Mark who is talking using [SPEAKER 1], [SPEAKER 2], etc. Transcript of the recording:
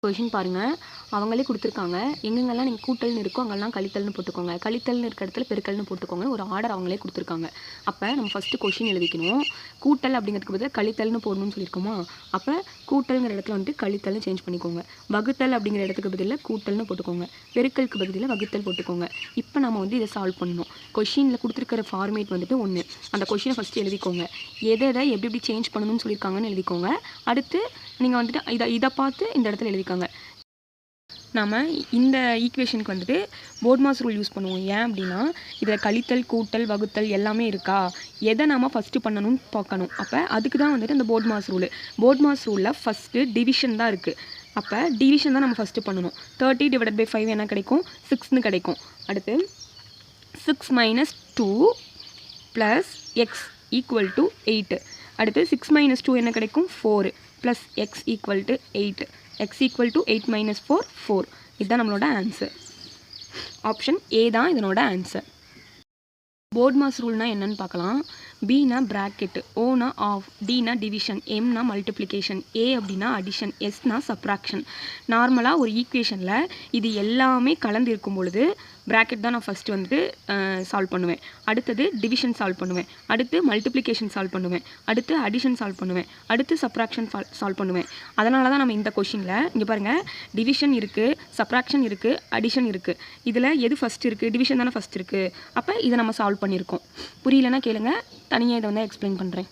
[SPEAKER 1] Question பாருங்கள், அவங்களே கொடுத்துருக்காங்க. எங்கெங்கெல்லாம் நீங்கள் கூட்டல்னு இருக்கோ அங்கெல்லாம் கழித்தல்னு போட்டுக்கோங்க. கழித்தல்னு இருக்க இடத்துல பெருக்கல்னு போட்டுக்கோங்க. ஒரு ஆர்டர் அவங்களே கொடுத்துருக்காங்க. அப்போ நம்ம ஃபஸ்ட்டு கொஷின் எழுதிக்கணும். கூட்டல் அப்படிங்கிறதுக்கு பதிலாக கழித்தல்னு போடணும்னு சொல்லியிருக்கோமா, அப்போ கூட்டல்ங்கிற இடத்துல வந்துட்டு கழித்தல்னு சேஞ்ச் பண்ணிக்கோங்க. வகுத்தல் அப்படிங்கிற இடத்துக்கு பதிலாக கூட்டல்னு போட்டுக்கோங்க. பெருக்கலுக்கு பதிலாக வகுத்தல் போட்டுக்கோங்க. இப்போ நம்ம வந்து இதை சால்வ் பண்ணணும். கொஷினில் கொடுத்துருக்கிற ஃபார்மேட் வந்துட்டு ஒன்று. அந்த கொஷினை ஃபஸ்ட்டு எழுதிக்கோங்க. எதை எப்படி எப்படி சேஞ்ச் பண்ணணும்னு சொல்லியிருக்காங்கன்னு எழுதிக்கோங்க. அடுத்து நீங்கள் வந்துட்டு இதை பார்த்து இந்த இடத்துல எழுதிக்கோங்க. நாம் இந்த ஈக்குவேஷனுக்கு வந்துட்டு போட்மாஸ் ரூல் யூஸ் பண்ணுவோம். ஏன் அப்படின்னா இதில் கழித்தல் கூட்டல் வகுத்தல் எல்லாமே இருக்கா, எதை நாம் ஃபஸ்ட்டு பண்ணணும்னு பார்க்கணும். அப்போ அதுக்கு தான் வந்துட்டு இந்த போட்மாஸ் ரூலு. போட்மாஸ் ரூலில் ஃபஸ்ட்டு டிவிஷன் தான் இருக்குது. அப்போ டிவிஷன் தான் நம்ம ஃபஸ்ட்டு பண்ணணும். 30/5 என்ன கிடைக்கும், 6ன்னு கிடைக்கும். அடுத்து 6 - 2 + x = 8. அடுத்து 6 - 2 என்ன கிடைக்கும், 4 + x = 8. x = 8 - 4 4. இதுதான் நம்மளோட ஆன்சர். ஆப்ஷன் ஏ தான் இதனோட ஆன்சர். போட்மாஸ் ரூல்னா என்னன்னு பார்க்கலாம். பினா ப்ராக்கெட், ஓனா ஆஃப், டினா டிவிஷன், எம்னா மல்டிப்ளிகேஷன், ஏ அப்படின்னா அடிஷன், எஸ்னா சப்ராக்ஷன். நார்மலாக ஒரு ஈக்குவேஷனில் இது எல்லாமே கலந்து இருக்கும் பொழுது ப்ராக்கெட் தான் நான் ஃபஸ்ட்டு வந்துட்டு சால்வ் பண்ணுவேன். அடுத்தது டிவிஷன் சால்வ் பண்ணுவேன். அடுத்து மல்டிப்ளிகேஷன் சால்வ் பண்ணுவேன். அடுத்து அடிஷன் சால்வ் பண்ணுவேன். அடுத்து சப்ராக்ஷன் சால்வ் பண்ணுவேன். அதனால தான் நம்ம இந்த கொஷினில் இங்கே பாருங்கள், டிவிஷன் இருக்குது, சப்ராக்ஷன் இருக்குது, அடிஷன் இருக்குது. இதில் எது ஃபஸ்ட் இருக்குது, டிவிஷன் தானே ஃபஸ்ட் இருக்குது. அப்போ இதை நம்ம சால்வ் பண்ணியிருக்கோம். புரியலன்னா கேளுங்க, தனியாக இதை வந்து எக்ஸ்பிளைன் பண்ணுறேன்.